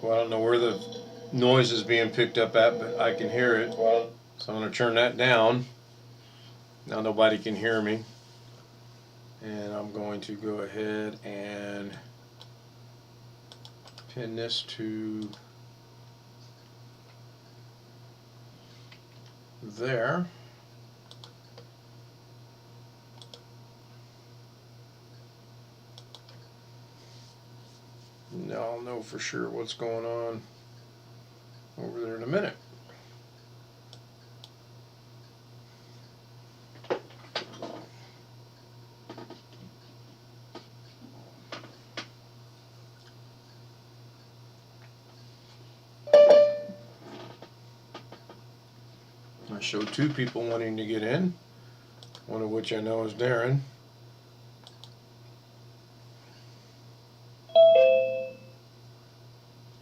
Well, I don't know where the noise is being picked up at, but I can hear it. So I'm going to turn that down. Now nobody can hear me. And I'm going to go ahead and pin this to there. Now I'll know for sure what's going on over there in a minute. I showed two people wanting to get in, one of which I know is Darren.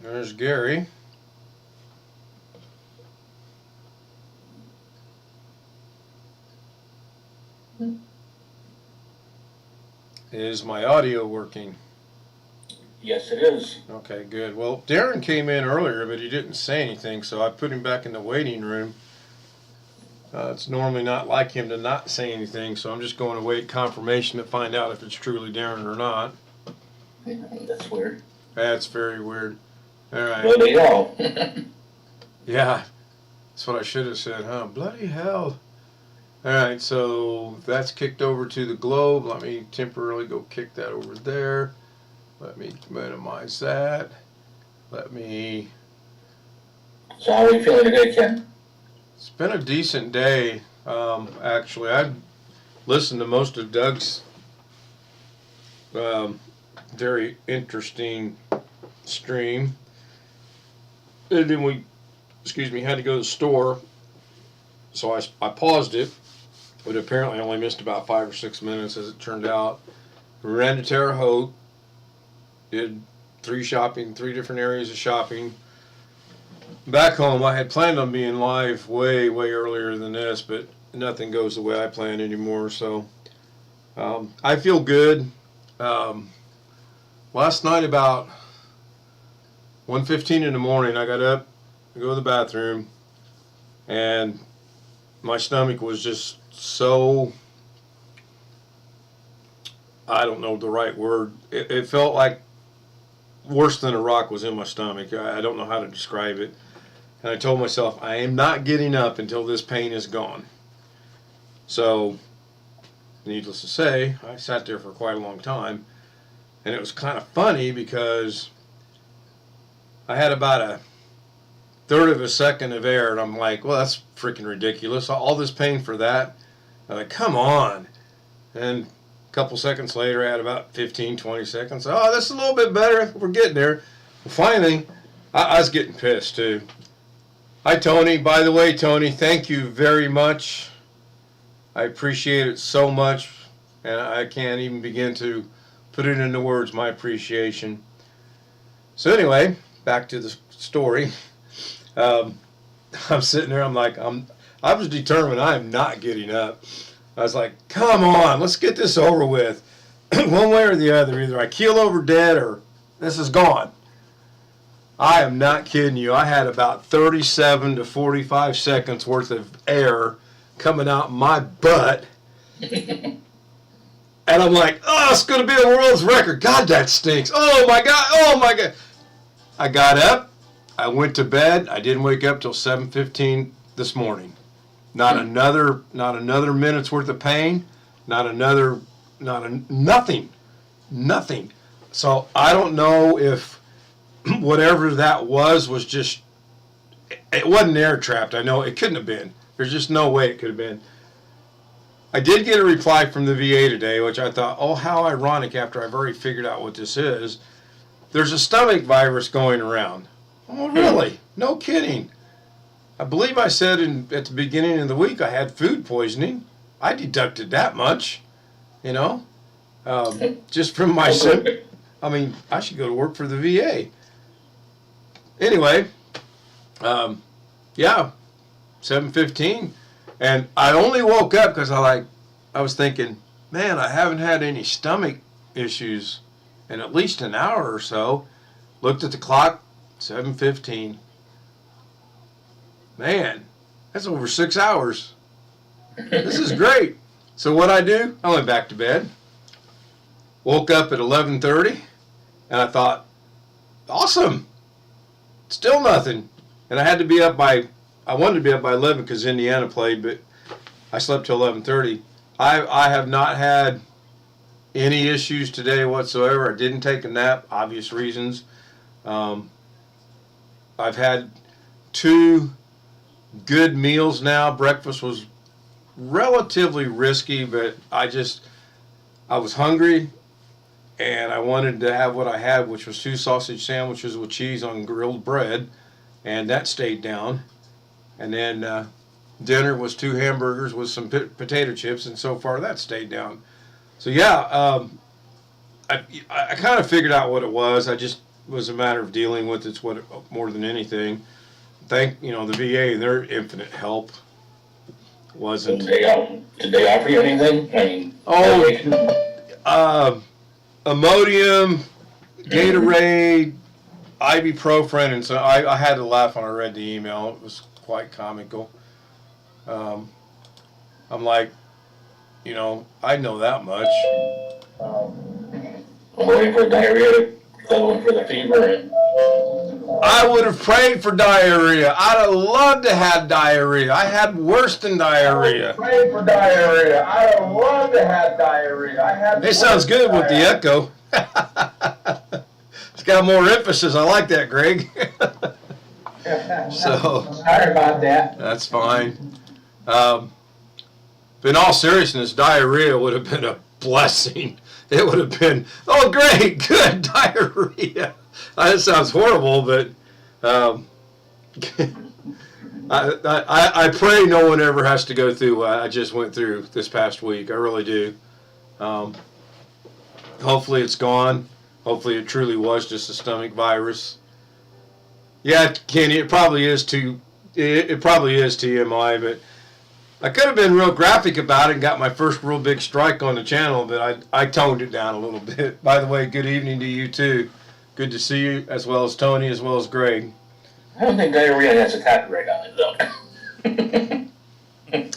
There's Gary. Is my audio working? Yes, it is. Okay, good. Well, Darren came in earlier, but he didn't say anything, so I put him back in the waiting room. It's normally not like him to not say anything, so I'm just going to wait confirmation to find out if it's truly Darren or not. That's weird. That's very weird. All right. Bloody hell. Yeah, that's what I should have said, huh? Bloody hell. All right, so that's kicked over to the globe. Let me temporarily go kick that over there. Let me minimize that. Let me... So how are you feeling today, Ken? It's been a decent day, actually. I've listened to most of Doug's very interesting stream. And then we, had to go to the store. So I paused it, but apparently I only missed about 5 or 6 minutes as it turned out. We ran to Terre Haute, did three different areas of shopping. Back home, I had planned on being live way earlier than this, but nothing goes the way I planned anymore. So I feel good. Last night about 1:15 in the morning, I got up to go to the bathroom, and my stomach was just so, I don't know the right word. It felt like worse than a rock was in my stomach. I don't know how to describe it. And I told myself, I am not getting up until this pain is gone. So, needless to say, I sat there for quite a long time. And it was kind of funny because I had about a third of a second of air, and I'm like, well, that's freaking ridiculous. All this pain for that? I'm like, come on. And a couple seconds later, I had about 15, 20 seconds. Oh, this is a little bit better. We're getting there. Well, finally, I was getting pissed, too. Hi, Tony. By the way, Tony, thank you very much. I appreciate it so much, and I can't even begin to put it into words, my appreciation. So anyway, back to the story. I'm sitting there, I was determined I am not getting up. I was like, come on, let's get this over with. One way or the other, either I keel over dead or this is gone. I am not kidding you. I had about 37 to 45 seconds worth of air coming out my butt. And I'm like, oh, it's going to be a world's record. God, that stinks. Oh, my God. Oh, my God. I got up. I went to bed. I didn't wake up till 7:15 this morning. Not another minute's worth of pain. Nothing. So I don't know if whatever that was just, it wasn't air trapped. I know it couldn't have been. There's just no way it could have been. I did get a reply from the VA today, which I thought, oh, how ironic after I've already figured out what this is. There's a stomach virus going around. Oh, really? No kidding. I believe I said at the beginning of the week I had food poisoning. I deducted that much, just from my I mean, I should go to work for the VA. Anyway, yeah, 7:15, and I only woke up because I was thinking, man, I haven't had any stomach issues in at least an hour or so. Looked at the clock, 7:15. Man, that's over 6 hours. This is great. So what I do, I went back to bed. Woke up at 11:30, and I thought, awesome. Still nothing. And I had to be up by, I wanted to be up by 11 because Indiana played, but I slept till 11:30. I have not had any issues today whatsoever. I didn't take a nap, obvious reasons. I've had 2 good meals now. Breakfast was relatively risky, but I was hungry, and I wanted to have what I had, which was 2 sausage sandwiches with cheese on grilled bread, and that stayed down. And then dinner was 2 hamburgers with some potato chips, and so far that stayed down. So yeah, I kind of figured out what it was. I just was a matter of dealing with it more than anything. Thank the VA and their infinite help. Wasn't. Did they offer you anything? Imodium, Gatorade, ibuprofen, and so I had to laugh when I read the email. It was quite comical. I'm like, I know that much. I'm waiting for diarrhea, going for the fever. I would have prayed for diarrhea. I'd have loved to have diarrhea. I had worse than diarrhea. Prayed for diarrhea. I'd have loved to have diarrhea. It sounds good with the echo. It's got more emphasis. I like that, Greg. So sorry about that. that's fine. But in all seriousness, diarrhea would have been a blessing. It would have been, oh great, good, diarrhea. That sounds horrible, but I pray no one ever has to go through what I just went through this past week. I really do. Hopefully it's gone. Hopefully it truly was just a stomach virus. Yeah, Kenny, it probably is TMI, but I could have been real graphic about it and got my first real big strike on the channel, but I toned it down a little bit. By the way, good evening to you too. Good to see you, as well as Tony, as well as Greg. I don't think diarrhea has a copyright on it,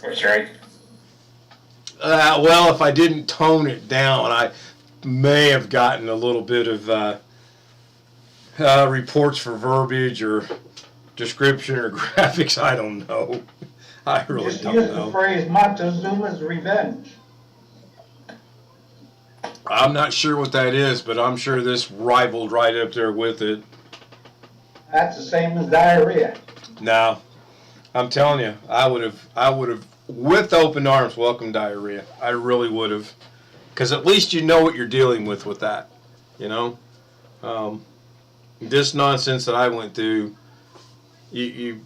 though. Or strike. Well, if I didn't tone it down, I may have gotten a little bit of reports for verbiage or description or graphics. I don't know. I really Just don't use know. the phrase Montezuma's revenge. I'm not sure what that is, but I'm sure this rivaled right up there with it. That's the same as diarrhea. No, I'm telling you, I would have, with open arms, welcomed diarrhea. I really would have, because at least you know what you're dealing with that, This nonsense that I went through, you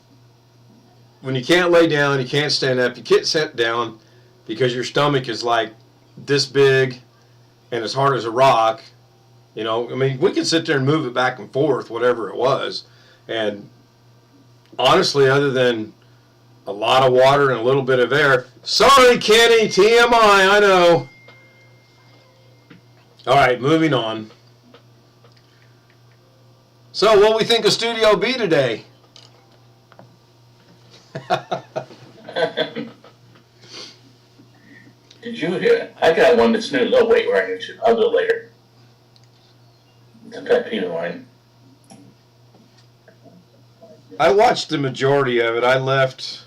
when you can't lay down, you can't stand up, you can't sit down because your stomach is like this big and as hard as a rock. I mean, we can sit there and move it back and forth, whatever it was. And honestly, other than a lot of water and a little bit of air, sorry, Kenny, TMI, I know. All right, moving on. So, what we think of Studio B today? Did you hear? I got one that's new. Oh, wait, where I need to. I'll do it later. It's a pet peeve of mine. I watched the majority of it. I left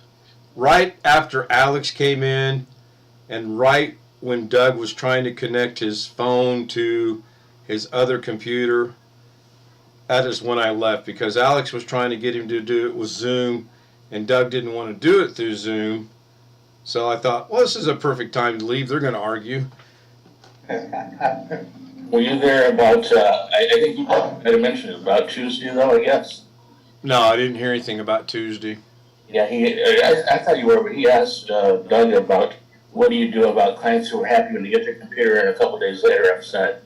right after Alex came in and right when Doug was trying to connect his phone to his other computer. That is when I left because Alex was trying to get him to do it with Zoom and Doug didn't want to do it through Zoom. So I thought, well, this is a perfect time to leave. They're going to argue. Were you there about, I think you might have mentioned it, about Tuesday, though, I guess? No, I didn't hear anything about Tuesday. Yeah, I thought you were, but he asked Doug about what do you do about clients who are happy when they get their computer and a couple days later upset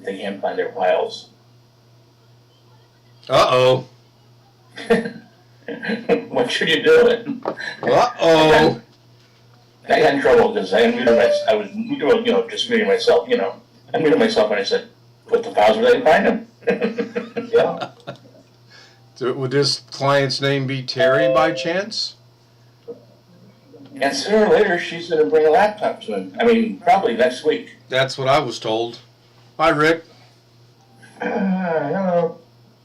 they can't find their files. Uh-oh. What should you do? Uh-oh. I got in trouble because I unmuted myself. I was, just muting myself, I muted myself and I said, put the files where they can find them. Yeah. So would this client's name be Terry by chance? And sooner or later, she's going to bring a laptop to him. I mean, probably next week. That's what I was told. Hi, Rick. Hello.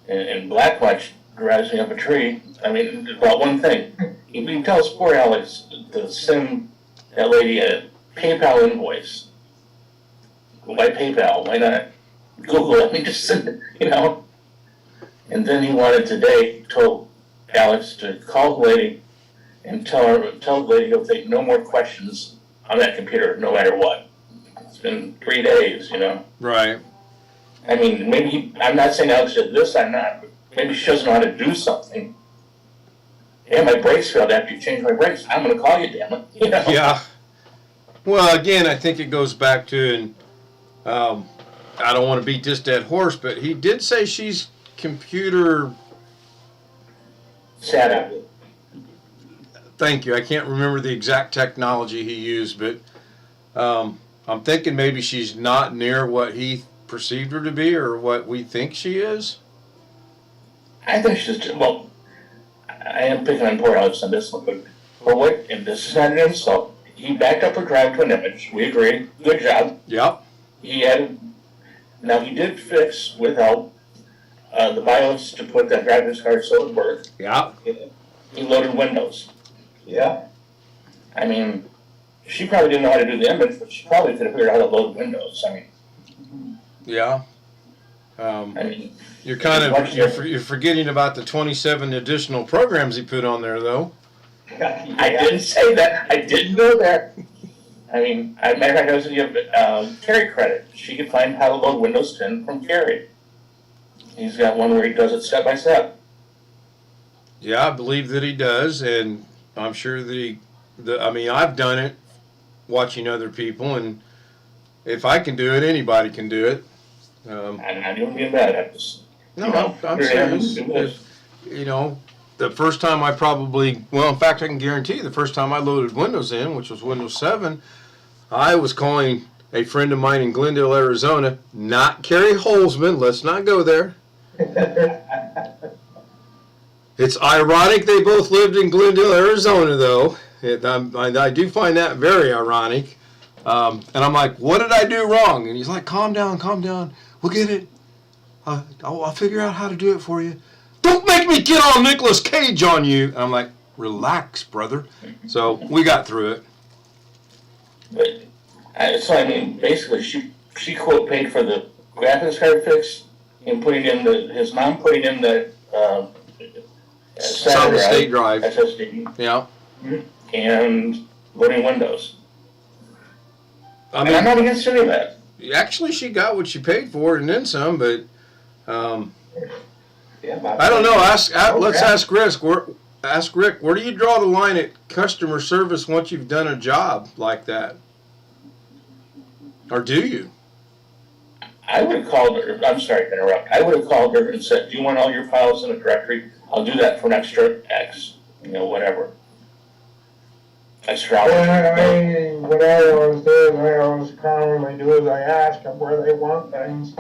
And Blackwatch drives me up a tree. I mean, about one thing. You can tell poor Alex to send that lady a PayPal invoice. Why PayPal? Why not Google? I mean, just send it, you know. And then he wanted today, told Alex to call the lady and tell the lady he'll take no more questions on that computer, no matter what. It's been 3 days, you know. Right. I mean, maybe I'm not saying Alex did this, I'm not. But maybe she doesn't know how to do something. Yeah, my brakes failed after you changed my brakes. I'm going to call you, damn it. You know? Yeah. Well, again, I think it goes back to, and I don't want to beat this dead horse, but he did say she's computer. Sad. Thank you. I can't remember the exact technology he used, but I'm thinking maybe she's not near what he perceived her to be or what we think she is. I think she's just, well, I am picking on poor Alex on this one, but for what, and this is not an insult, he backed up her drive to an image. We agree. Good job. Yep. He added, now he did fix, with help, the BIOS to put that driver's card so it would work. Yeah. He loaded Windows. Yeah. I mean, she probably didn't know how to do the image, but she probably could have figured out how to load Windows. I mean, Yeah. I mean, You're kind of you're forgetting about the 27 additional programs he put on there, though. I didn't say that. I didn't know that. I mean, matter of fact, I was going to give Carrie credit. She could find how to load Windows 10 from Carrie. He's got one where he does it step by step. Yeah, I believe that he does, and I'm sure that I mean, I've done it, watching other people, and if I can do it, anybody can do it. I'm not even being bad at this. No, I'm serious. You know, the first time I in fact, I can guarantee you the first time I loaded Windows in, which was Windows 7, I was calling a friend of mine in Glendale, Arizona, not Kerry Holzman, let's not go there. It's ironic they both lived in Glendale, Arizona, though. I do find that very ironic. And I'm like, what did I do wrong? And he's like, calm down, we'll get it. I'll figure out how to do it for you. Don't make me get all Nicolas Cage on you. And I'm like, relax, brother. So we got through it. But, so I mean, basically, she quote paid for the graphics card fix and putting in his mom putting in the Solid state drive. SSD. Yeah. And loading Windows. I mean, and I'm not against any of that. Actually, she got what she paid for and then some, but Yeah, I don't know. Let's ask Rick. Where do you draw the line at customer service once you've done a job like that? Or do you? I would have called her. I'm sorry to interrupt. I would have called her and said, "Do you want all your files in a directory? I'll do that for an extra X. You know, whatever." Extra hours. What I always do is I always commonly do is I ask them where they want things.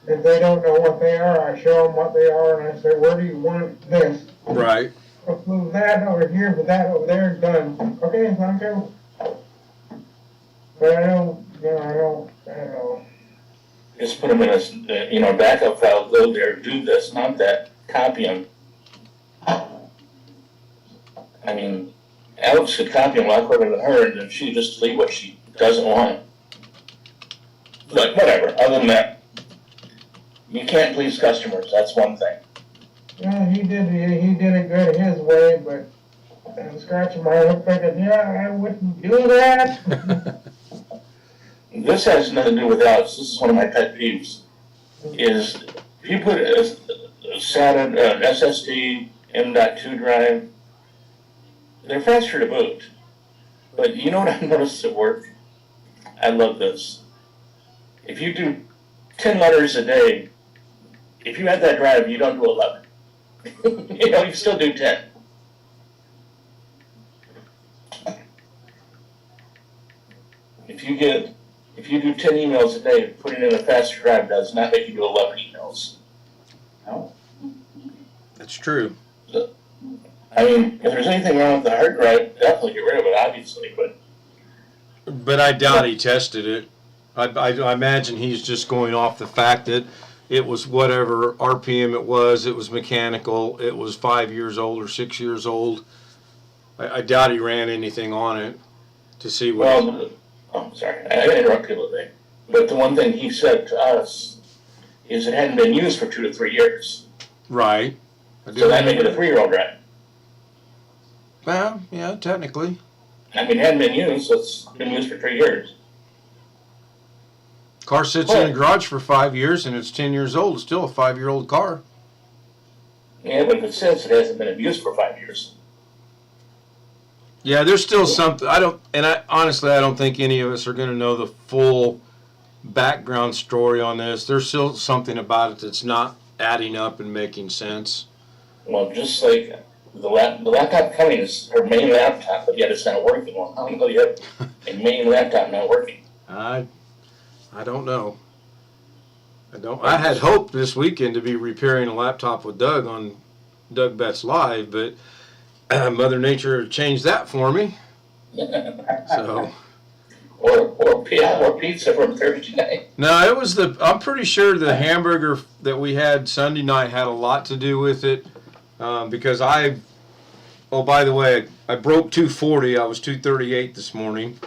If they don't know what they are, I show them what they are, and I say, where do you want this? Right. Let's move that over here, but that over there is done. Okay, thank you. But I don't. Just put them in a, backup file. Go there, do this, not that. Copy them. I mean, Alex could copy them a lot quicker than her, and then she'd just delete what she doesn't want. But whatever. Other than that, you can't please customers. That's one thing. Yeah, he did it good his way, but I'm scratching my head thinking, yeah, I wouldn't do that. This has nothing to do with Alex. This is one of my pet peeves. Is if you put a SATA, an SSD, M.2 drive, they're faster to boot. But you know what I've noticed at work? I love this. If you do 10 letters a day, if you add that drive, you don't do 11. You still do 10. If you do 10 emails a day, putting in a faster drive does not make you do 11 emails. No. That's true. I mean, if there's anything wrong with the hard drive, definitely get rid of it, obviously, But I doubt he tested it. I imagine he's just going off the fact that it was whatever RPM it was mechanical, it was 5 years old or 6 years old. I doubt he ran anything on it to see what. well, I'm sorry, I interrupted you a little bit. But the one thing he said to us is it hadn't been used for 2 to 3 years. Right. So that made it a 3-year-old drive. Well, yeah, technically. I mean, it hadn't been used, so it's been used for 3 years. Car sits in the garage for 5 years and it's 10 years old. It's still a 5-year-old car. Yeah, but if it says it hasn't been used for 5 years. Yeah, there's still something. Honestly, I don't think any of us are going to know the full background story on this. There's still something about it that's not adding up and making sense. Well, just like the laptop coming is her main laptop, but yet it's not working. Well, how do you have a main laptop not working? I don't know. I had hoped this weekend to be repairing a laptop with Doug on Doug Betts Live, but Mother Nature changed that for me. So. Or pizza from Thursday night. No, it was I'm pretty sure the hamburger that we had Sunday night had a lot to do with it, because oh, by the way, I broke 240. I was 238 this morning.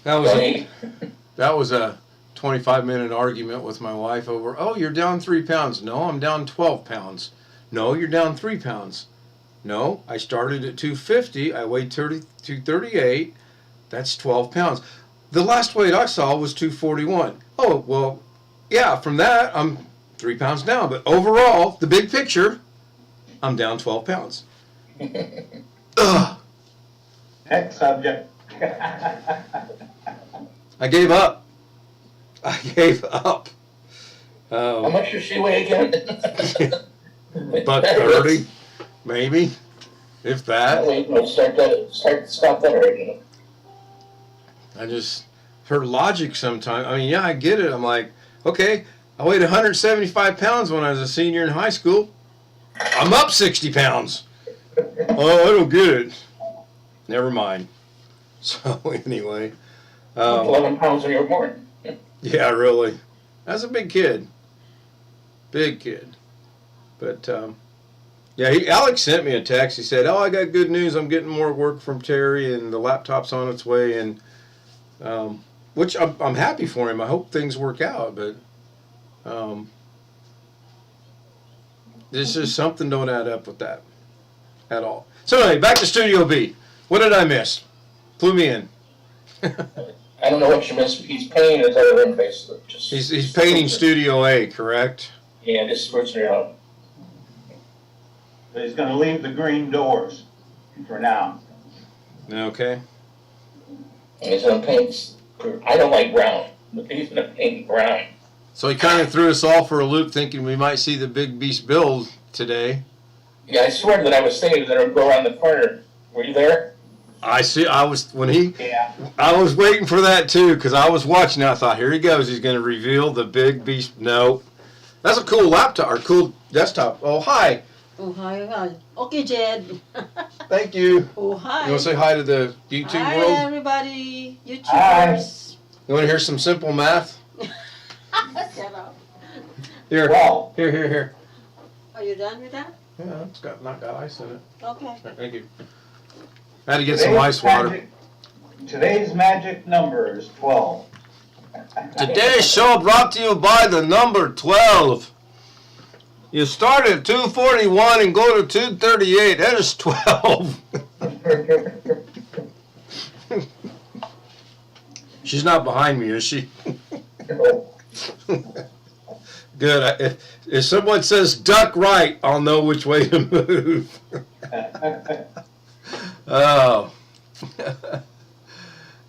That was a 25-minute argument with my wife over, oh, you're down 3 pounds. No, I'm down 12 pounds. No, you're down 3 pounds. No, I started at 250. I weighed 238. That's 12 pounds. The last weight I saw was 241. Oh, well, yeah, from that, I'm 3 pounds down. But overall, the big picture, I'm down 12 pounds. Ugh. Next subject. I gave up. How much does she weigh again? About 30, maybe, if that. Wait, no, stop that already. Her logic sometimes, I mean, yeah, I get it. I'm like, okay, I weighed 175 pounds when I was a senior in high school. I'm up 60 pounds. Oh, I don't get it. Never mind. So, anyway. 11 pounds when you were born. Yeah, really. That's a big kid. Big kid. But, yeah, Alex sent me a text. He said, oh, I got good news. I'm getting more work from Terry, and the laptop's on its way, and which I'm happy for him. I hope things work out, but this is something don't add up with that at all. So anyway, back to Studio B. What did I miss? Clue me in. I don't know what you missed. He's painting his other room, basically. He's painting Studio A, correct? Yeah, just switching it out. But he's going to leave the green doors for now. Okay. And he's going to paint. I don't like brown, but he's going to paint brown. So he kind of threw us all for a loop, thinking we might see the big beast build today. Yeah, I swear that I was thinking that it would go around the corner. Were you there? I see. I was Yeah. I was waiting for that too, because I was watching. I thought, here he goes. He's going to reveal the big beast. No, that's a cool laptop or cool desktop. Oh, hi. Oh, hi. Okay, Jed. Thank you. Oh, hi. You want to say hi to the YouTube Hi, world? everybody. YouTubers. You want to hear some simple math? Shut up. Here. Well, Here. Are you done with that? Yeah, it's not got ice in it. Okay. Thank you. I had to get some ice water. Today's magic number is 12. Today's show brought to you by the number 12. You start at 241 and go to 238. That is 12. She's not behind me, is she? Good. If someone says duck right, I'll know which way to move. Oh.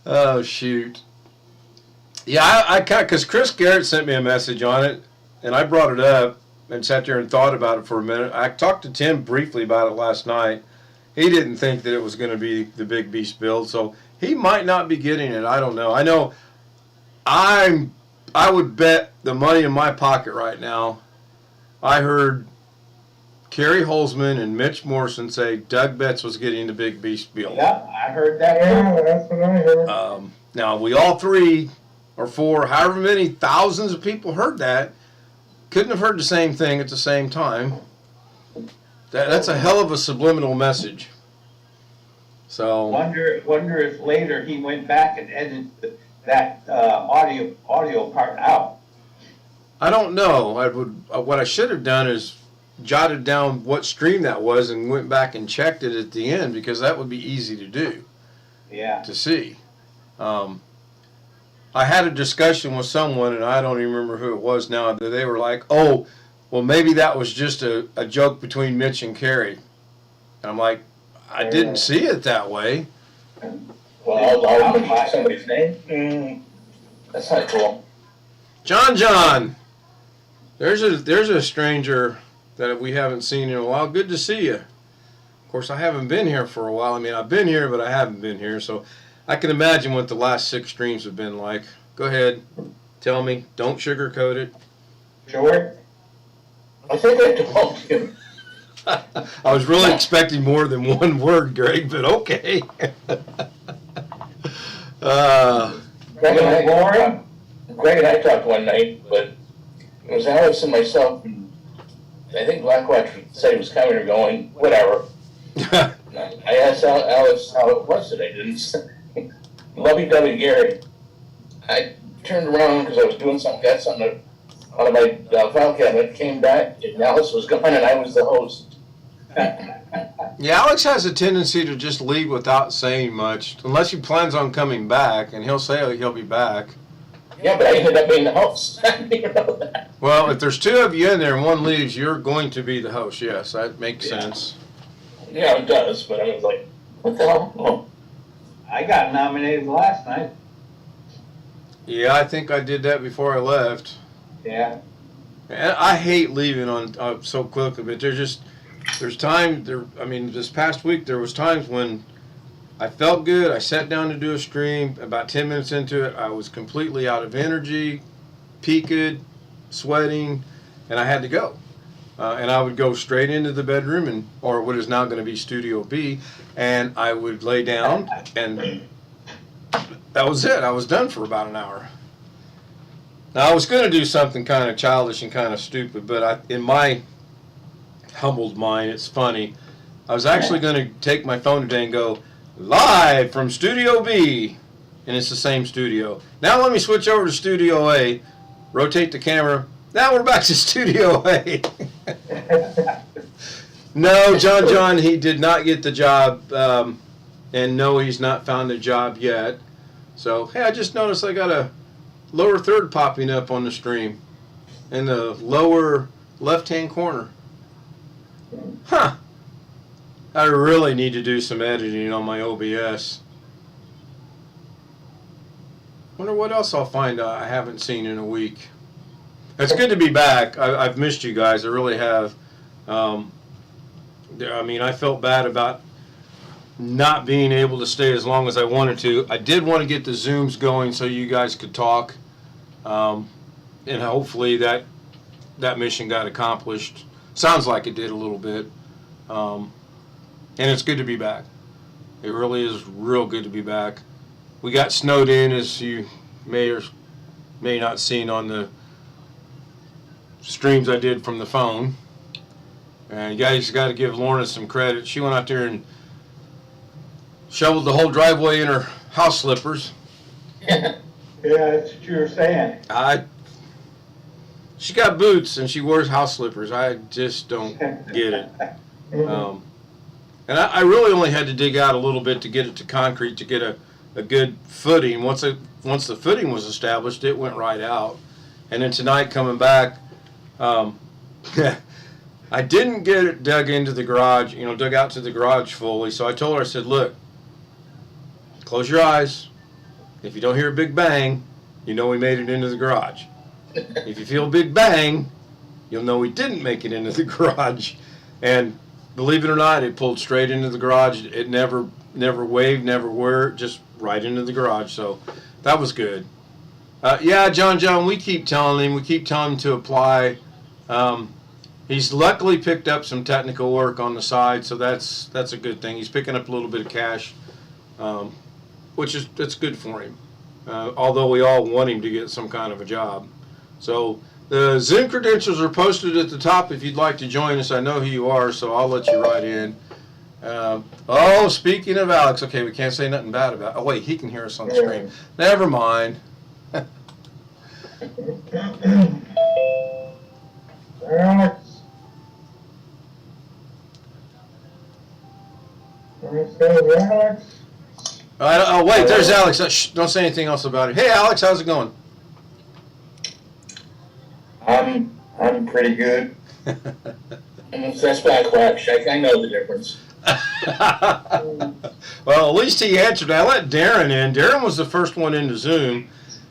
Oh, shoot. Yeah, I because Chris Garrett sent me a message on it, and I brought it up and sat there and thought about it for a minute. I talked to Tim briefly about it last night. He didn't think that it was going to be the big beast build, so he might not be getting it. I don't know. I know I would bet the money in my pocket right now. I heard Kerry Holzman and Mitch Morrison say Doug Betts was getting the big beast bill. Yeah, I heard that too. Yeah, that's what I heard. Now, we all 3 or 4, however many thousands of people heard that, couldn't have heard the same thing at the same time. That's a hell of a subliminal message. So, Wonder if later he went back and edited that audio part out. I don't know. What I should have done is jotted down what stream that was and went back and checked it at the end, because that would be easy to do, Yeah. to see. I had a discussion with someone, and I don't even remember who it was now, that they were like, oh, well, maybe that was just a joke between Mitch and Kerry. And I'm like, I didn't see it that way. Well, I'll mention somebody's name. That's not cool. John, there's a stranger that we haven't seen in a while. Good to see you. Of course, I haven't been here for a while. I mean, I've been here, but I haven't been here, so I can imagine what the last 6 streams have been like. Go ahead, tell me. Don't sugarcoat it. George? I think I told you. I was really expecting more than one word, Greg, but okay. Greg and I talked one night, but it was Alex and myself, and I think Blackwatch said he was coming or going, whatever. I asked Alex how it was today, didn't say. Lovey-dovey Gary. I turned around because I was doing something, got something out of my file cabinet, came back, and Alex was gone, and I was the host. Yeah, Alex has a tendency to just leave without saying much, unless he plans on coming back, and he'll say he'll be back. Yeah, but I ended up being the host. I didn't know that. Well, if there's 2 of you in there and one leaves, you're going to be the host. Yes, that makes sense. Yeah, it does, but I was like, what the hell? Oh. I got nominated last night. Yeah, I think I did that before I left. Yeah. And I hate leaving on so quickly, but there's time there. I mean, this past week there was times when I felt good. I sat down to do a stream. About 10 minutes into it, I was completely out of energy, peaked, sweating, and I had to go. And I would go straight into the bedroom, or what is now going to be Studio B, and I would lay down, and that was it. I was done for about an hour. Now, I was going to do something kind of childish and kind of stupid, but in my humbled mind, it's funny. I was actually going to take my phone today and go, live from Studio B, and it's the same studio. Now let me switch over to Studio A, rotate the camera. Now we're back to Studio A. No, John, he did not get the job, and no, he's not found a job yet. So, hey, I just noticed I got a lower third popping up on the stream in the lower left-hand corner. Huh. I really need to do some editing on my OBS. Wonder what else I'll find I haven't seen in a week. It's good to be back. I've missed you guys. I really have. I mean, I felt bad about not being able to stay as long as I wanted to. I did want to get the Zooms going so you guys could talk. And hopefully that mission got accomplished. Sounds like it did a little bit. And it's good to be back. It really is real good to be back. We got snowed in, as you may or may not seen on the streams I did from the phone. And you guys got to give Lorna some credit. She went out there and shoveled the whole driveway in her house slippers. Yeah, that's what you were saying. She got boots and she wears house slippers. I just don't get it. And I really only had to dig out a little bit to get it to concrete to get a good footing. Once the footing was established, it went right out. And then tonight coming back, I didn't get it dug into the garage, dug out to the garage fully. So I told her, I said, look, close your eyes. If you don't hear a big bang, you know we made it into the garage. If you feel a big bang, you'll know we didn't make it into the garage. And believe it or not, it pulled straight into the garage. It never waved, never whirred, just right into the garage. So that was good. Yeah, John, we keep telling him to apply. He's luckily picked up some technical work on the side, so that's a good thing. He's picking up a little bit of cash, that's good for him. Although we all want him to get some kind of a job. So the Zoom credentials are posted at the top if you'd like to join us. I know who you are, so I'll let you right in. Speaking of Alex, okay, we can't say nothing bad about. Oh wait, he can hear us on the screen. Never mind. Alex. It says Alex. Wait, there's Alex. Shh, don't say anything else about it. Hey, Alex, how's it going? I'm pretty good. That's backlash. I know the difference. Well, at least he answered. I let Darren in. Darren was the first one into Zoom,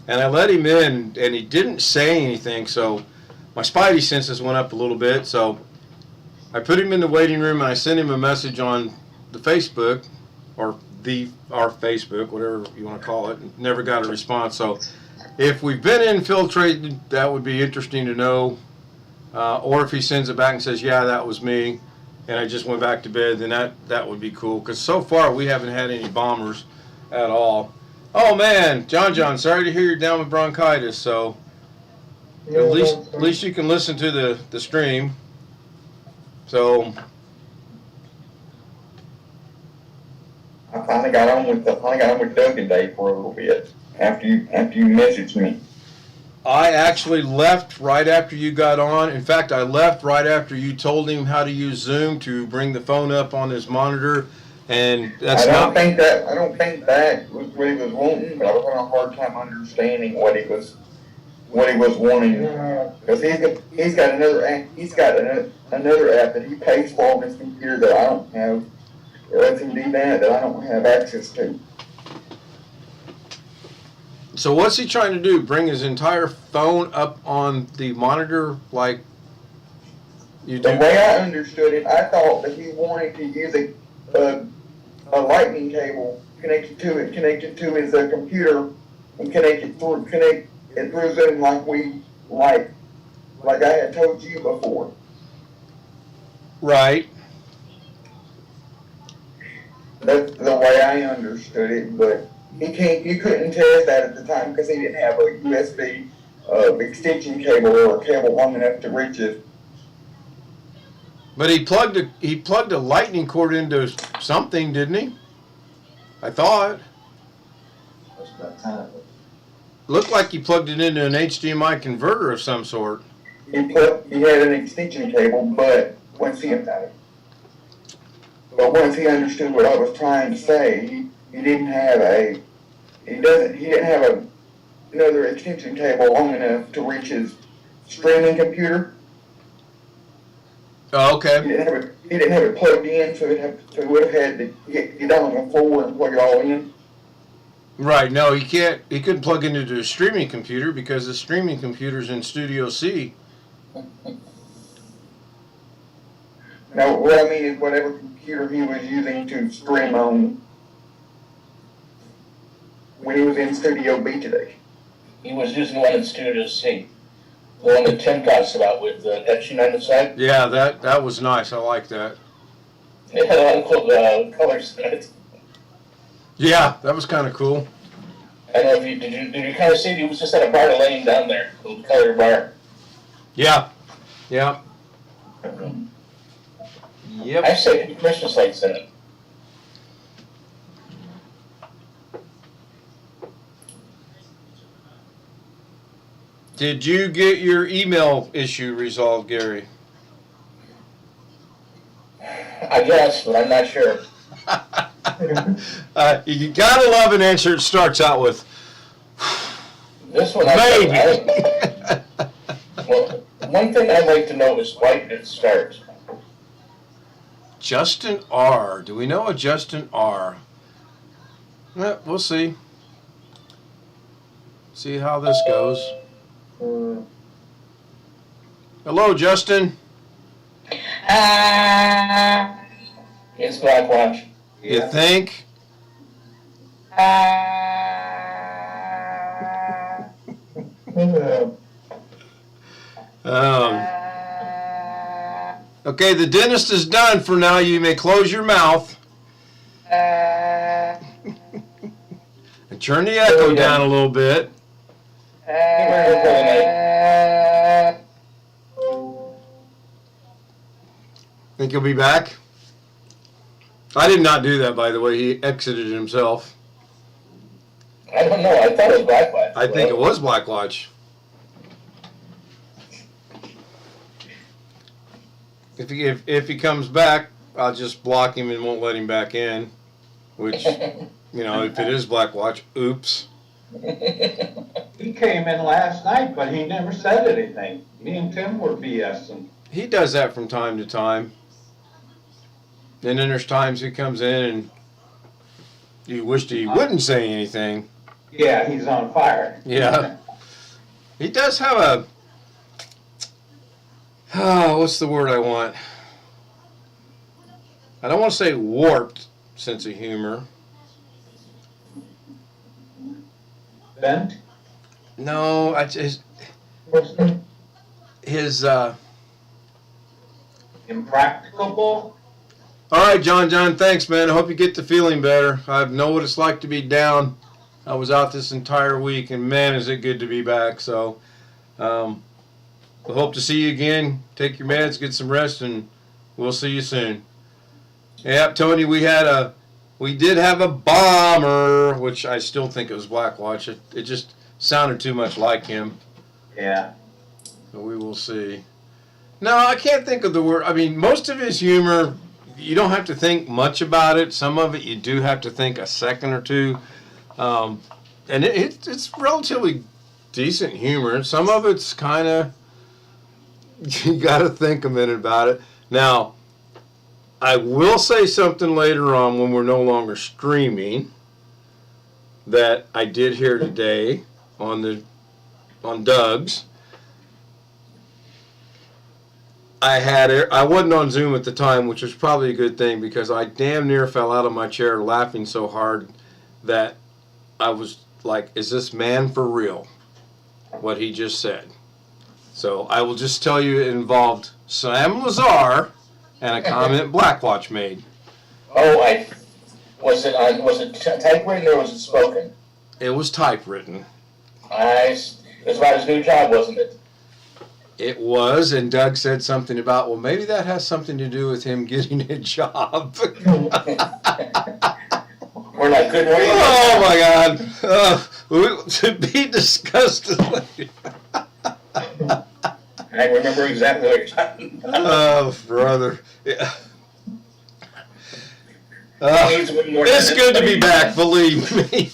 and I let him in, and he didn't say anything, so my spidey senses went up a little bit. So I put him in the waiting room, and I sent him a message on the Facebook, or our Facebook, whatever you want to call it, and never got a response. So if we've been infiltrated, that would be interesting to know. Or if he sends it back and says, yeah, that was me, and I just went back to bed, then that would be cool. Because so far, we haven't had any bombers at all. Oh, man, John, sorry to hear you're down with bronchitis. So at least you can listen to the stream. So I finally got on with Doug today for a little bit after you messaged me. I actually left right after you got on. In fact, I left right after you told him how to use Zoom to bring the phone up on his monitor, and I don't think that was what he was wanting, but I was having a hard time understanding what he was wanting. Because he's got another app that he pays for on his computer that I don't have. It lets him do that I don't have access to. So what's he trying to do? Bring his entire phone up on the monitor like you do? The way I understood it, I thought that he wanted to use a lightning cable connected to his computer and connect it through Zoom like I had told you before. Right. That's the way I understood it, but he couldn't test that at the time because he didn't have a USB extension cable or a cable long enough to reach it. But he plugged a lightning cord into something, didn't he? I thought. That's about time. Looked like he plugged it into an HDMI converter of some sort. He had an extension cable, but once he understood what I was trying to say, he didn't have another extension cable long enough to reach his streaming computer. Oh, okay. He didn't have it plugged in, so he would have had to get down on the floor and plug it all in. Right. No, he couldn't plug into the streaming computer because the streaming computer's in Studio C. Now, what I mean is whatever computer he was using to stream on when he was in Studio B today. He was using one in Studio C. The one that Tim talks about with etching on the side. Yeah, that was nice. I like that. It had a lot of cool colors in it. Yeah, that was kind of cool. I don't know if did you kind of see it? He was just at a bar laying down there, a little colored bar. Yeah. Yeah. I Yep. say put Christmas lights in it. Did you get your email issue resolved, Gary? I guess, but I'm not sure. You gotta love an answer that starts out with This one, maybe. Well, one thing I'd like to know is why did it start? Justin R. Do we know a Justin R? We'll see. See how this goes. Hello, Justin. It's Blackwatch. You think? Okay, the dentist is done for now. You may close your mouth. And turn the echo down a little bit. Think he'll be back? I did not do that, by the way. He exited himself. I don't know, I thought it was Blackwatch. I think it was Blackwatch. If he comes back, I'll just block him and won't let him back in. Which, you know, if it is Blackwatch, oops. He came in last night, but he never said anything. Me and Tim were BSing. He does that from time to time. And then there's times he comes in and you wished he wouldn't say anything. Yeah, he's on fire. Yeah. He does have a, what's the word I want? I don't want to say warped sense of humor. Bent? No, I just, What's the, his, Impracticable? all right, John, thanks, man. I hope you get to feeling better. I know what it's like to be down. I was out this entire week, and man, is it good to be back. So, I hope to see you again. Take your meds, get some rest, and we'll see you soon. Yep, Tony, we did have a bomber, which I still think it was Blackwatch. It just sounded too much like him. Yeah. So we will see. No, I can't think of the word. I mean, most of his humor, you don't have to think much about it. Some of it you do have to think a second or two. And it's relatively decent humor. Some of it's kind of, you got to think a minute about it. Now, I will say something later on when we're no longer streaming that I did hear today on Doug's. I wasn't on Zoom at the time, which was probably a good thing because I damn near fell out of my chair laughing so hard that I was like, is this man for real? What he just said. So I will just tell you it involved Sam Lazar and a comment Blackwatch made. Oh, was it typewritten or was it spoken? It was typewritten. It was about his new job, wasn't it? It was, and Doug said something about, well, maybe that has something to do with him getting a job. We're like, good morning. Oh my God. To be discussed later. I remember exactly what you're talking about. Oh, brother. Yeah. It's good to be back, believe me.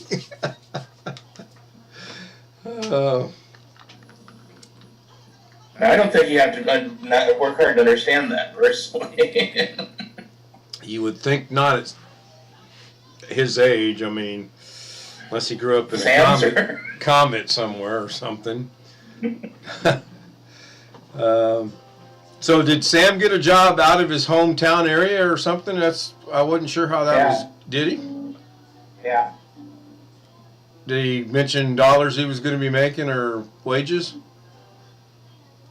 I don't think you have to not work hard to understand that, personally. You would think not at his age. I mean, unless he grew up in a comet somewhere or something. So did Sam get a job out of his hometown area or something? I wasn't sure how that was. Did he? Yeah. Did he mention dollars he was going to be making or wages?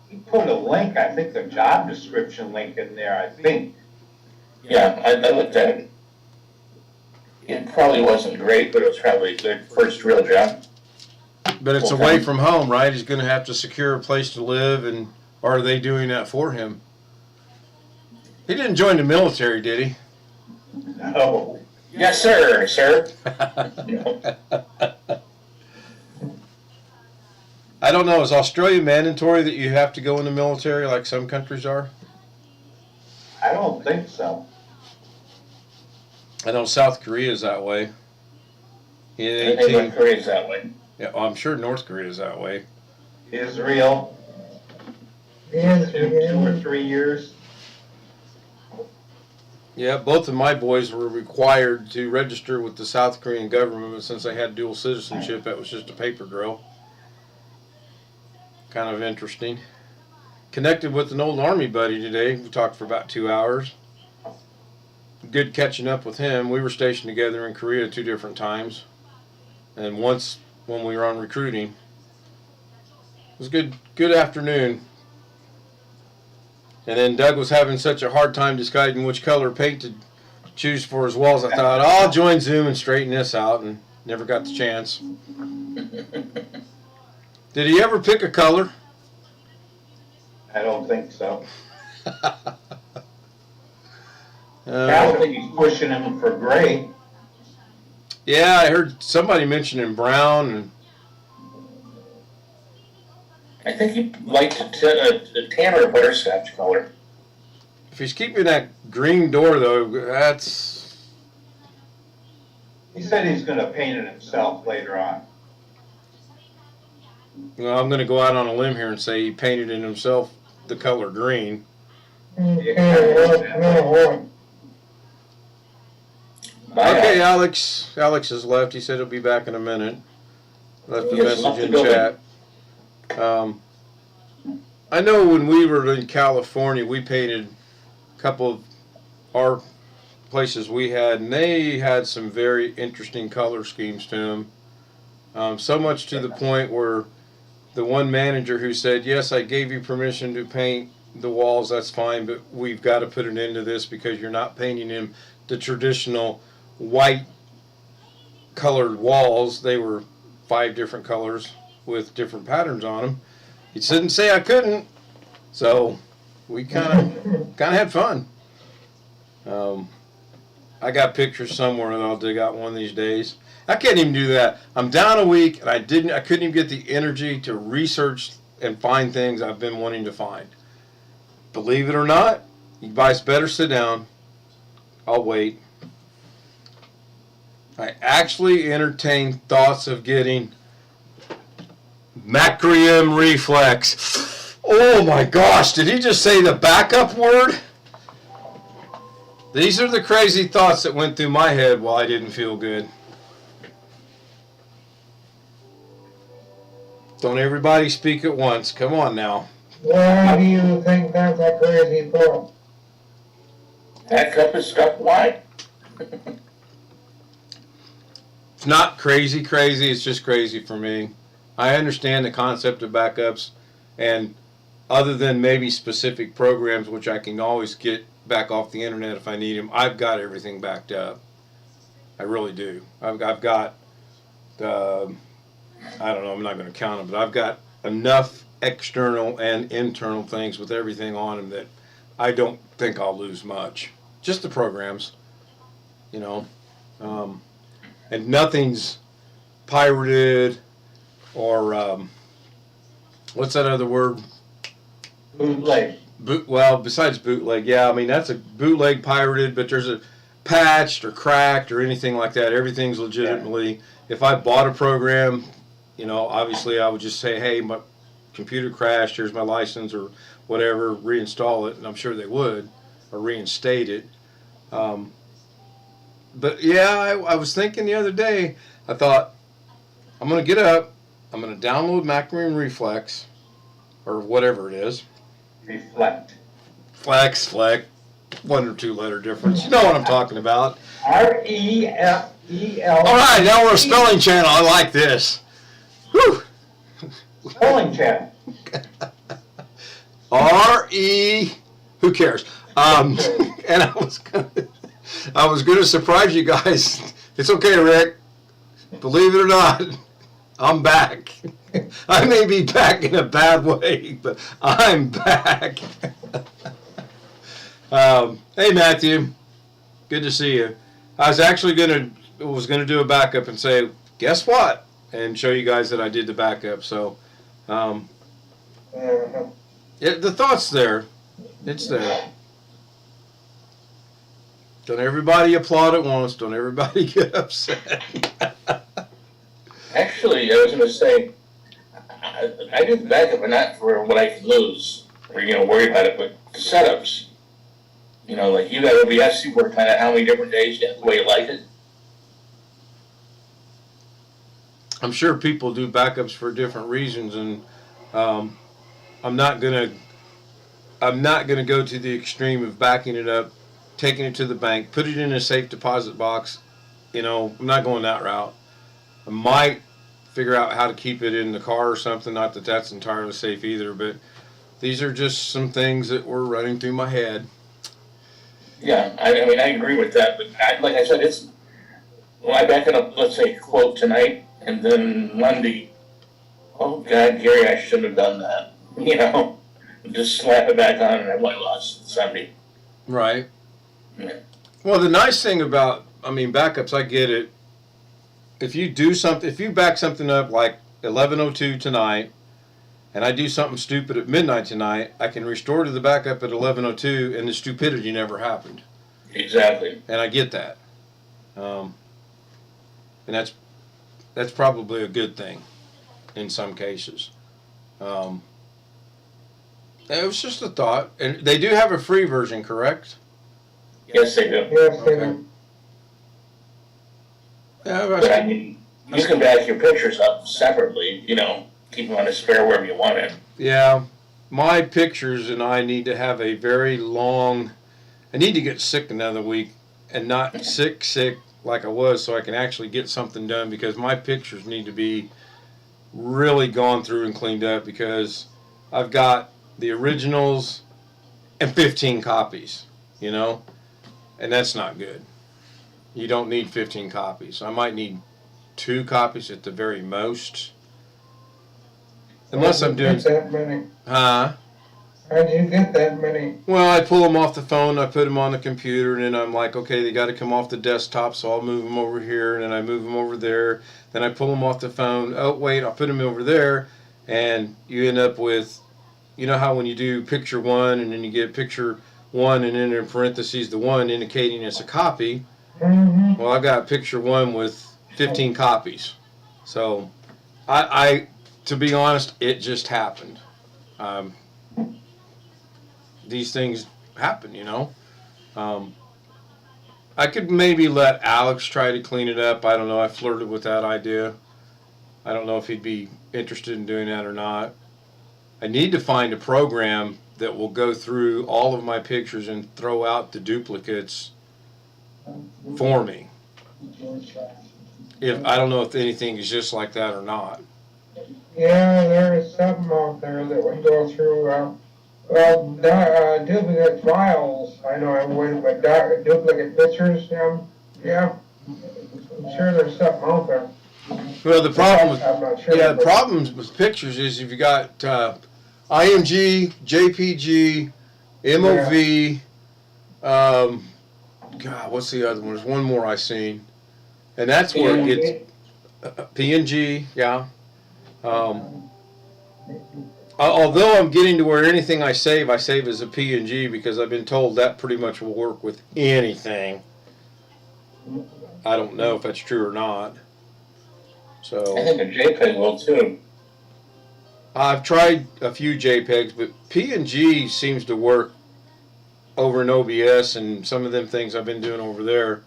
He put a link, I think the job description link in there, I think. Yeah, I looked at it. It probably wasn't great, but it was probably a good first real job. But it's away from home, right? He's going to have to secure a place to live, and are they doing that for him? He didn't join the military, did he? No. Yes, sir. I don't know. Is Australia mandatory that you have to go in the military like some countries are? I don't think so. I know South Korea is that way. I think North Korea's that way. Yeah, well, I'm sure North Korea is that way. Israel, Yes, 2 or 3 years. Yeah, both of my boys were required to register with the South Korean government, but since they had dual citizenship, that was just a paper trail. Kind of interesting. Connected with an old Army buddy today. We talked for about 2 hours. Good catching up with him. We were stationed together in Korea 2 different times. And once when we were on recruiting. It was good afternoon. And then Doug was having such a hard time deciding which color paint to choose for his walls. I thought, I'll join Zoom and straighten this out, and never got the chance. Did he ever pick a color? I don't think so. I Uh, don't think he's pushing him for gray. yeah, I heard somebody mentioning brown. And I think he liked a tan or butterscotch color. if he's keeping that green door, though, that's... He said he's gonna paint it himself later on. Well, I'm going to go out on a limb here and say he painted it himself the color green. No, Okay, Alex. Alex has left. He said he'll be back in a minute. Left a Yes, message left the in building. chat. I know when we were in California, we painted a couple of our places we had, and they had some very interesting color schemes to them. So much to the point where the one manager who said, yes, I gave you permission to paint the walls, that's fine, but we've got to put an end to this because you're not painting them the traditional white colored walls. They were 5 different colors with different patterns on them. He didn't say I couldn't, so we kind of had fun. I got pictures somewhere that I'll dig out one of these days. I can't even do that. I'm down a week and I couldn't even get the energy to research and find things I've been wanting to find. Believe it or not, you guys better sit down. I'll wait. I actually entertained thoughts of getting Macrium Reflex. Oh my gosh, did he just say the backup word? These are the crazy thoughts that went through my head while I didn't feel good. Don't everybody speak at once. Come on now. why do you think that's a crazy thought? That cup is stuck wide. It's not crazy, it's just crazy for me. I understand the concept of backups, and other than maybe specific programs, which I can always get back off the internet if I need them, I've got everything backed up. I really do. I've got, I don't know, I'm not going to count them, but I've got enough external and internal things with everything on them that I don't think I'll lose much. Just the programs, you know. And nothing's pirated or, what's that other word? Bootleg. Well, besides bootleg, yeah, I mean, that's a bootleg pirated, but there's a patched or cracked or anything like that. Everything's legitimately, if I bought a program, you know, obviously I would just say, hey, my computer crashed, here's my license or whatever, reinstall it, and I'm sure they would, or reinstate it. But yeah, I was thinking the other day, I thought, I'm going to get up, I'm going to download Macrium Reflex, or whatever it is. Reflect. Flex, 1 or 2 letter difference. You know what I'm talking about. R-E-F-E-L. All right, now we're a spelling channel. I like this. Whew. Spelling channel. R-E, who cares? And I was gonna surprise you guys. It's okay, Rick. Believe it or not, I'm back. I may be back in a bad way, but I'm back. Hey, Matthew. Good to see you. I was actually gonna do a backup and say, guess what? And show you guys that I did the backup. So, the thought's there. It's there. Don't everybody applaud at once. Don't everybody get upset. Actually, I was going to say, I do the backup, but not for what I can lose, or, you know, worry about it, but the setups. You know, like you got OBS, you work on it how many different days, the way you like it. I'm sure people do backups for different reasons, and I'm not gonna go to the extreme of backing it up, taking it to the bank, put it in a safe deposit box. You know, I'm not going that route. I might figure out how to keep it in the car or something. Not that that's entirely safe either, but these are just some things that were running through my head. Yeah, I mean, I agree with that, but like I said, it's, when I back it up, let's say, quote tonight, and then Monday, oh God, Gary, I shouldn't have done that. You know, just slap it back on and I'm like, lost Sunday. Right. Yeah. Well, the nice thing about, I mean, backups, I get it. If you do something, if you back something up like 11:02 tonight, and I do something stupid at midnight tonight, I can restore to the backup at 11:02, and the stupidity never happened. Exactly. And I get that. And that's probably a good thing in some cases. It was just a thought. And they do have a free version, correct? Yes, they do. Yes, they Okay. do. Yeah, But I mean, you can back your pictures up separately, you know, keep them on a spare wherever you want it. yeah. My pictures and I need to have a very long. I need to get sick another week and not sick like I was, so I can actually get something done, because my pictures need to be really gone through and cleaned up, because I've got the originals and 15 copies, you know, and that's not good. You don't need 15 copies. I might need 2 copies at the very most. Unless I'm doing, Get that many. huh? How'd you get that many? Well, I pull them off the phone, I put them on the computer, and then I'm like, okay, they got to come off the desktop, so I'll move them over here, and then I move them over there. Then I pull them off the phone. Oh, wait, I'll put them over there, and you end up with, you know how when you do picture 1, and then you get picture 1, and then in parentheses the 1 indicating it's a copy. Mm-hmm. Well, I got picture 1 with 15 copies. So, I to be honest, it just happened. These things happen, you know. I could maybe let Alex try to clean it up. I don't know. I flirted with that idea. I don't know if he'd be interested in doing that or not. I need to find a program that will go through all of my pictures and throw out the duplicates for me. If I don't know if anything is just like that or not. Yeah, there is something out there that would go through, duplicate files. I know I would, but duplicate pictures, yeah. I'm sure there's something out there. Well, the problem with I'm not sure. the but- problems with pictures is if you got IMG, JPG, MOV, God, what's the other one? There's one more I seen, and that's where it gets PNG, yeah. Although I'm getting to where anything I save as a PNG, because I've been told that pretty much will work with anything. I don't know if that's true or not. I So think a JPEG will too. I've tried a few JPEGs, but PNG seems to work over in OBS and some of them things I've been doing over there.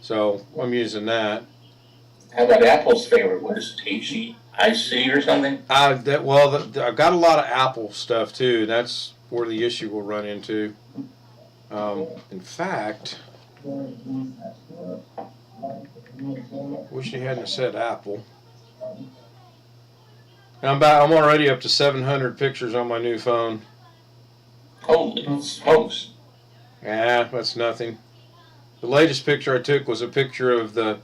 So I'm using that. How about Apple's favorite? What is it, HEIC or something? I've got a lot of Apple stuff too. That's where the issue will run into. In fact, wish you hadn't said Apple. I'm already up to 700 pictures on my new phone. Holy smokes. Yeah, that's nothing. The latest picture I took was a picture of the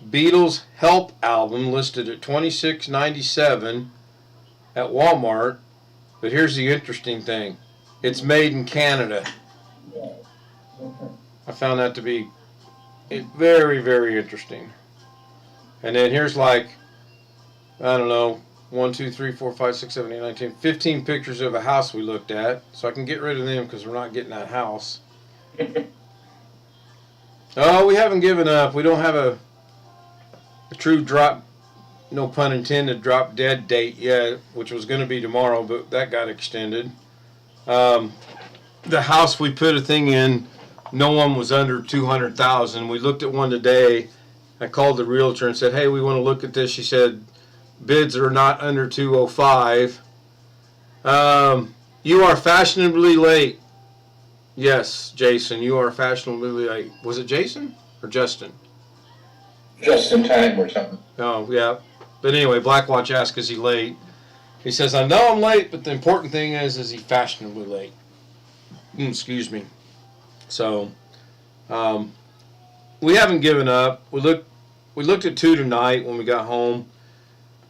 Beatles Help album, listed at $26.97 at Walmart. But here's the interesting thing. It's made in Canada. I found that to be very, very interesting. And then here's like, I don't know, 1, 2, 3, 4, 5, 6, 7, 8, 9, 10, 15 pictures of a house we looked at. So I can get rid of them because we're not getting that house. Oh, we haven't given up. We don't have a true drop, no pun intended, drop dead date yet, which was going to be tomorrow, but that got extended. The house we put a thing in, no one was under 200,000. We looked at one today. I called the realtor and said, hey, we want to look at this. She said, bids are not under 205. You are fashionably late. Yes, Jason, you are fashionably late. Was it Jason or Justin? Just in time or something. Oh, yeah. But anyway, Blackwatch asked, is he late? He says, I know I'm late, but the important thing is he fashionably late. Excuse me. So, we haven't given up. We looked at two tonight when we got home.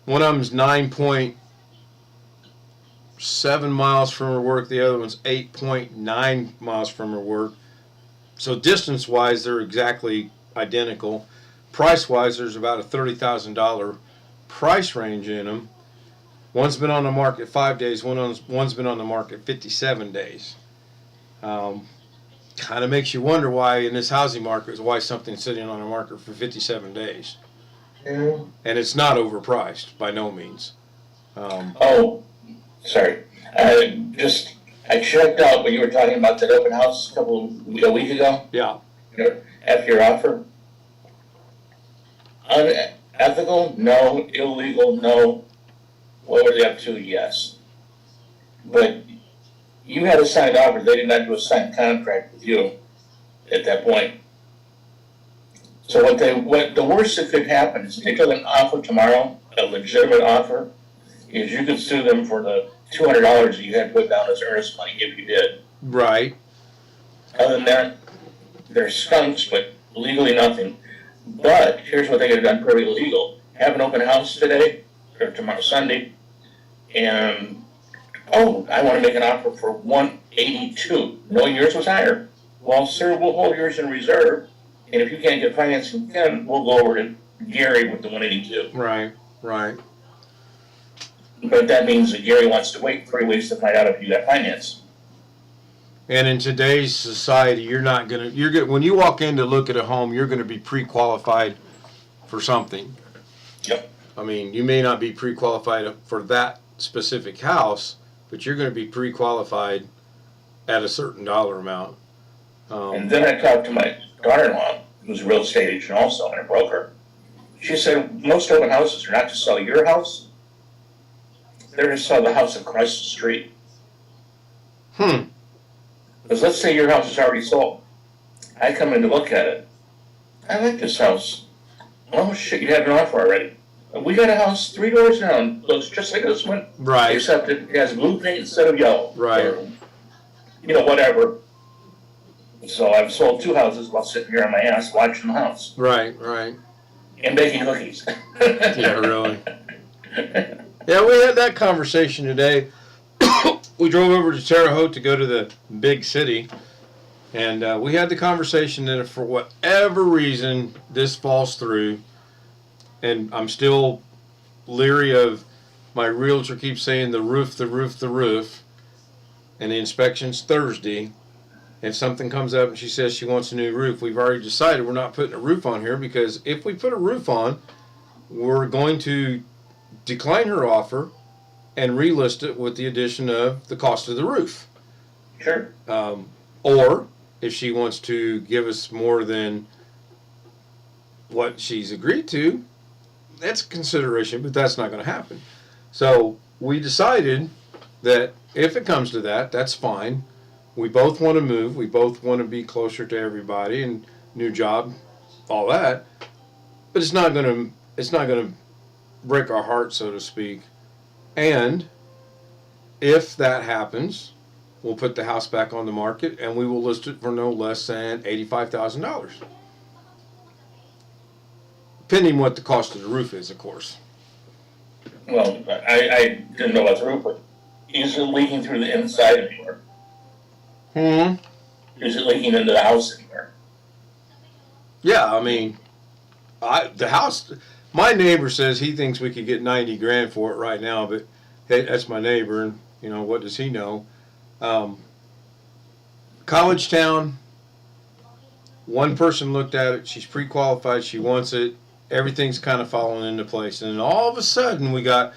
One of them's 9.7 miles from her work. The other one's 8.9 miles from her work. So distance-wise, they're exactly identical. Price-wise, there's about a $30,000 price range in them. One's been on the market 5 days. One's been on the market 57 days. Kind of makes you wonder why in this housing market why something's sitting on the market for 57 days. Yeah. And it's not overpriced by no means. Oh, sorry. I checked out what you were talking about that open house a week ago. Yeah. After your offer. Unethical? No. Illegal? No. What were they up to? Yes. But you had a signed offer. They did not do a signed contract with you at that point. So what the worst that could happen is if they took an offer tomorrow, a legitimate offer, is you could sue them for the $200 that you had put down as earnest money if you did. Right. Other than that, they're skunks, but legally nothing. But here's what they could have done pretty legal. Have an open house today, or tomorrow, Sunday, and, I want to make an offer for 182, knowing yours was higher. Well, sir, we'll hold yours in reserve, and if you can't get financing, then we'll go over to Gary with the 182. Right. But that means that Gary wants to wait 3 weeks to find out if you got finance. And in today's society, when you walk in to look at a home, you're going to be pre-qualified for something. Yep. I mean, you may not be pre-qualified for that specific house, but you're going to be pre-qualified at a certain dollar amount. And then I talked to my daughter-in-law, who's a real estate agent also and a broker. She said most open houses are not to sell your house. They're to sell the house across the street. Because let's say your house is already sold. I come in to look at it. I like this house. Oh shit, you have an offer already. We got a house 3 doors down. Looks just like this one. Right. Except it has blue paint instead of yellow. Right. Or, whatever. So I've sold 2 houses while sitting here on my ass watching the house. Right. And baking cookies. Yeah, really. Yeah, we had that conversation today. We drove over to Terre Haute to go to the big city, and we had the conversation that if for whatever reason this falls through, and I'm still leery of my realtor keeps saying the roof, and the inspection's Thursday, if something comes up and she says she wants a new roof, we've already decided we're not putting a roof on here, because if we put a roof on, we're going to decline her offer and relist it with the addition of the cost of the roof. Sure. Or if she wants to give us more than what she's agreed to, that's a consideration, but that's not going to happen. So we decided that if it comes to that, that's fine. We both want to move. We both want to be closer to everybody and new job, all that. But it's not going to break our heart, so to speak. And if that happens, we'll put the house back on the market and we will list it for no less than $85,000. Depending what the cost of the roof is, of course. Well, I didn't know about the roof, but is it leaking through the inside anywhere? Is it leaking into the house anywhere? Yeah, I mean, the house. My neighbor says he thinks we could get $90,000 for it right now, but hey, that's my neighbor, and what does he know? College town. One person looked at it. She's pre-qualified. She wants it. Everything's kind of falling into place, and then all of a sudden we got,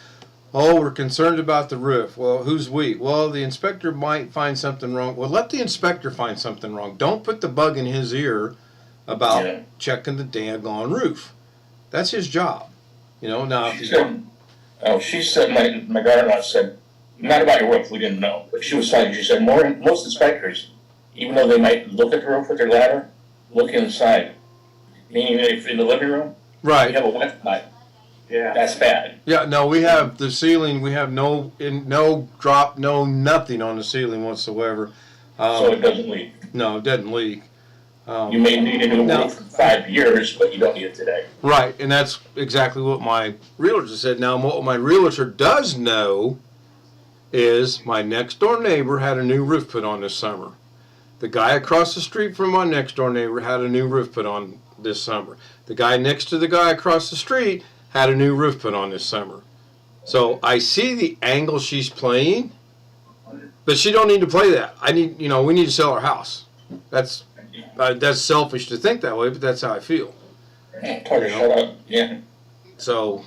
we're concerned about the roof. Well, who's we? Well, the inspector might find something wrong. Well, let the inspector find something wrong. Don't put the bug in his ear about checking the daggone roof. That's his job. Now if she said, my daughter-in-law said, not about your roof, we didn't know. But she was saying, she said, most inspectors, even though they might look at the roof with their ladder, look inside. Meaning if in the living room, right. you have a wet pipe. Yeah. That's bad. Yeah, no, we have the ceiling. We have no drop, no nothing on the ceiling whatsoever. So it doesn't leak. No, it doesn't leak. You may need a new No. roof in 5 years, but you don't need it today. Right, and that's exactly what my realtor said. Now, what my realtor does know is my next door neighbor had a new roof put on this summer. The guy across the street from my next door neighbor had a new roof put on this summer. The guy next to the guy across the street had a new roof put on this summer. So I see the angle she's playing, but she don't need to play that. We need to sell our house. That's selfish to think that way, but that's how I feel. Tell her to shut up. Yeah. So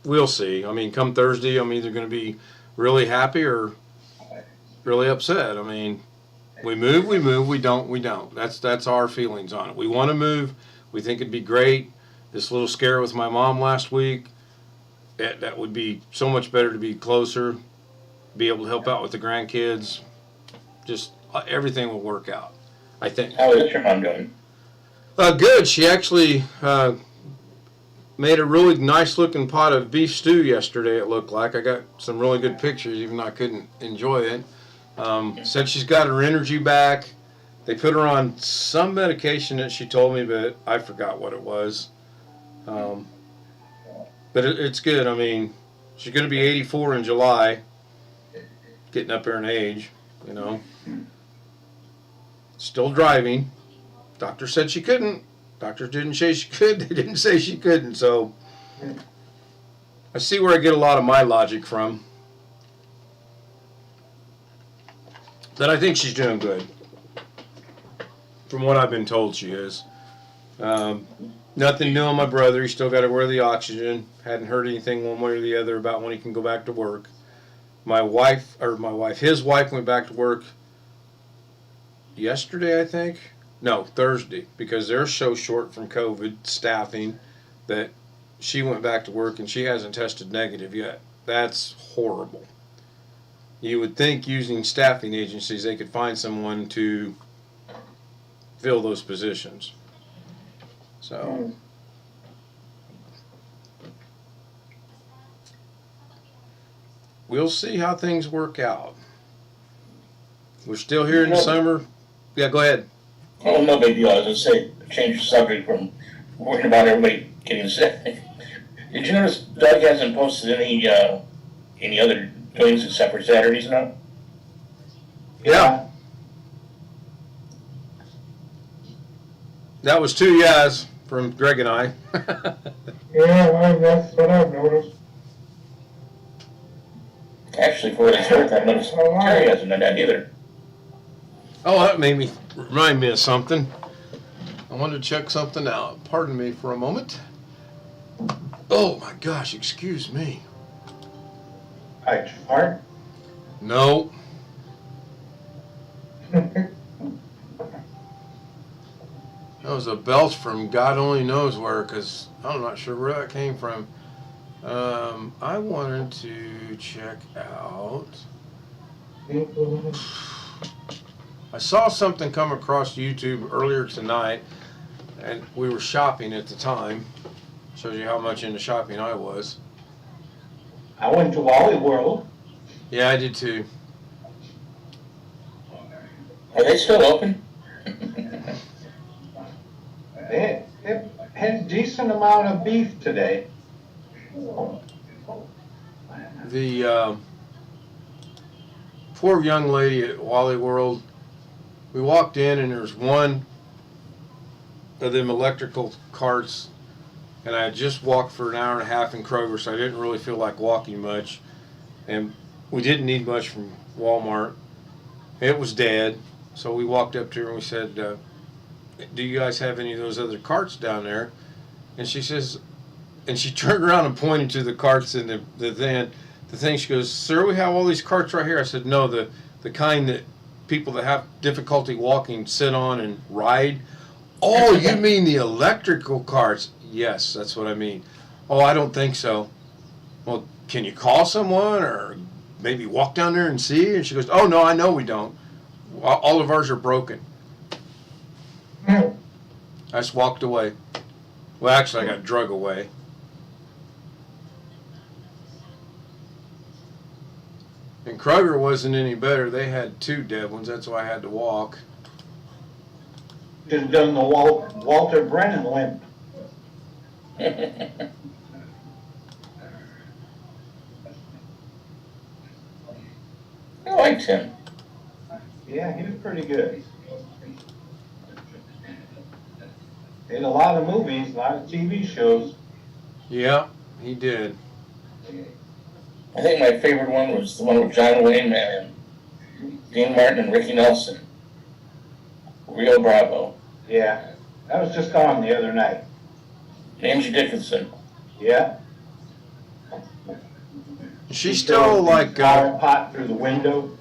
we'll see. I mean, come Thursday, I'm either going to be really happy or really upset. I mean, we move, we don't. That's our feelings on it. We want to move. We think it'd be great. This little scare with my mom last week, that would be so much better to be closer, be able to help out with the grandkids. Just everything will work out, I think. How is your mom doing? Good. She actually made a really nice looking pot of beef stew yesterday, it looked like. I got some really good pictures, even though I couldn't enjoy it. Said she's got her energy back. They put her on some medication that she told me, but I forgot what it was. But it's good. I mean, she's going to be 84 in July, getting up there in age, Still driving. Doctor said she couldn't. Doctors didn't say she could. They didn't say she couldn't. So I see where I get a lot of my logic from. But I think she's doing good. From what I've been told, she is. Nothing new on my brother. He's still got to wear the oxygen. Hadn't heard anything one way or the other about when he can go back to work. His wife went back to work yesterday, I think. No, Thursday, because they're so short from COVID staffing that she went back to work and she hasn't tested negative yet. That's horrible. You would think using staffing agencies they could find someone to fill those positions. So we'll see how things work out. We're still here in the summer. Yeah, go ahead. Oh, no big deal. I was going to say, change the subject from worrying about everybody getting sick. Did you notice Doug hasn't posted any other doings except for Saturdays now? Yeah. That was 2 yeahs from Greg and I. Yeah, that's what I've noticed. Actually, for what it's worth, I've noticed Terry hasn't done that either. Oh, that made me remind me of something. I wanted to check something out. Pardon me for a moment. Oh my gosh, excuse me. Hi, Mark. No. That was a belch from God only knows where, because I'm not sure where that came from. I wanted to check out. I saw something come across YouTube earlier tonight, and we were shopping at the time. Shows you how much into shopping I was. I went to Wally World. Yeah, I did too. Are they still open? They had a decent amount of beef today. The poor young lady at Wally World, we walked in and there was one of them electrical carts, and I had just walked for an hour and a half in Kroger, so I didn't really feel like walking much, and we didn't need much from Walmart. It was dead, so we walked up to her and we said, do you guys have any of those other carts down there? And she says, and she turned around and pointed to the carts in the thing. She goes, sir, we have all these carts right here. I said, no, the kind that people that have difficulty walking sit on and ride. Oh, you mean the electrical carts? Yes, that's what I mean. Oh, I don't think so. Well, can you call someone or maybe walk down there and see? And she goes, oh, no, I know we don't. All of ours are broken. I just walked away. Well, actually, I got drug away. And Kroger wasn't any better. They had 2 dead ones. That's why I had to walk. Should have done the Walter Brennan limp. I liked him. Yeah, he was pretty good. Did a lot of movies, a lot of TV shows. Yeah, he did. I think my favorite one was the one with John Wayne and Dean Martin and Ricky Nelson. Rio Bravo. Yeah, that was just on the other night. Angie Dickinson. Yeah. She's still like, flower pot through the window.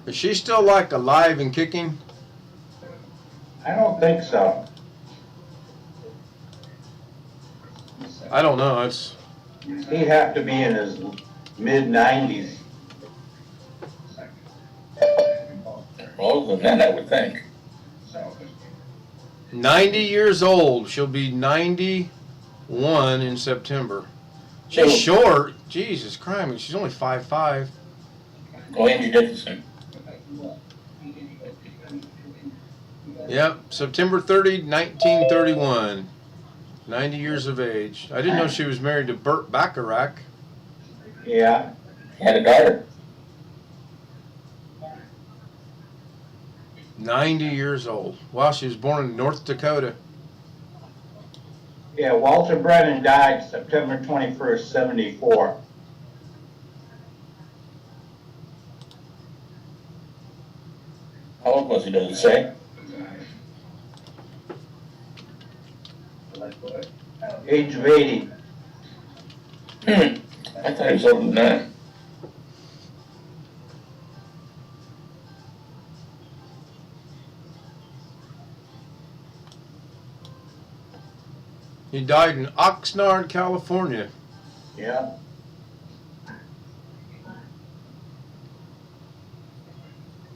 is she still like alive and kicking? I don't think so. I don't know. It's He'd have to be in his mid-90s. Older than that, I would think. 90 years old. She'll be 91 in September. She's short. Jesus Christ. She's only 5'5". Oh, Angie Dickinson. Yep, September 30, 1931. 90 years of age. I didn't know she was married to Burt Bacharach. Yeah. He had a daughter. 90 years old. Wow, she was born in North Dakota. Yeah, Walter Brennan died September 21st, 74. How old was he, does it say? Age of 80. I thought he was older than that. He died in Oxnard, California. Yeah.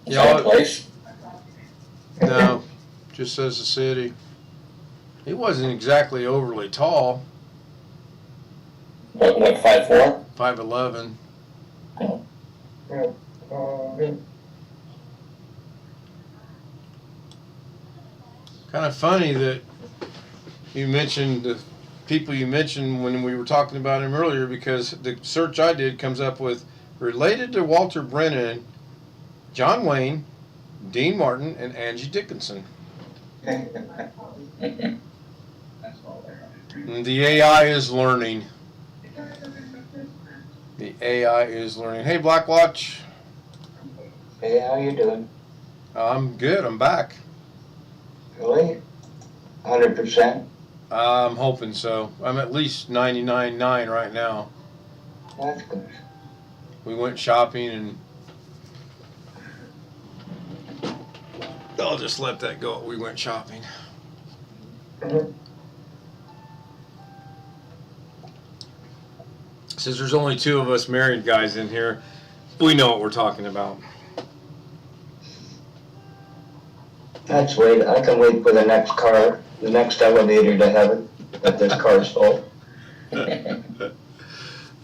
Is that a place? No, just says the city. He wasn't exactly overly tall. What, 5'4"? 5'11". Kind of funny that you mentioned the people you mentioned when we were talking about him earlier, because the search I did comes up with related to Walter Brennan, John Wayne, Dean Martin, and Angie Dickinson. And the AI is learning. The AI is learning. Hey, Blackwatch. Hey, how you doing? I'm good. I'm back. Really? 100%? I'm hoping so. I'm at least 99.9 right now. That's good. We went shopping and I'll just let that go. We went shopping. Since there's only 2 of us married guys in here, we know what we're talking about. That's wait. I can wait for the next car, the next elevator to heaven, if this car's full.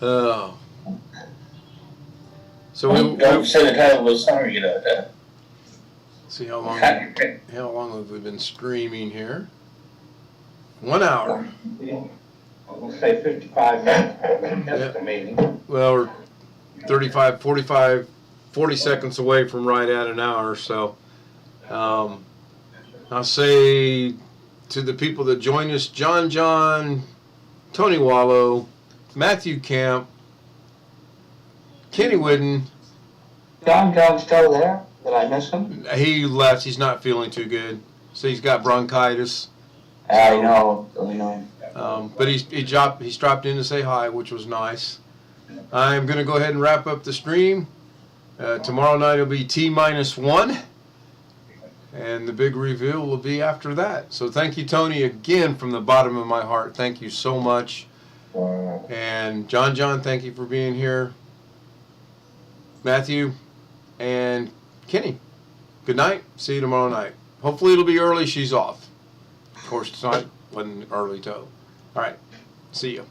Oh. So Don't say the title of the song, you know that. see how long have we been streaming here? 1 hour. We'll say 55 minutes. That's amazing. Well, we're 35, 45, 40 seconds away from right at an hour. So I'll say to the people that join us, John, Tony Wallow, Matthew Camp, Kenny Whidden. John's still there? Did I miss him? He left. He's not feeling too good. So he's got bronchitis. I know. But he dropped in to say hi, which was nice. I'm going to go ahead and wrap up the stream. Tomorrow night will be T-1, and the big reveal will be after that. So thank you, Tony, again from the bottom of my heart. Thank you so much. And John, thank you for being here. Matthew and Kenny, good night. See you tomorrow night. Hopefully it'll be early. She's off. Of course, it's not. Wasn't early, though. All right. See you.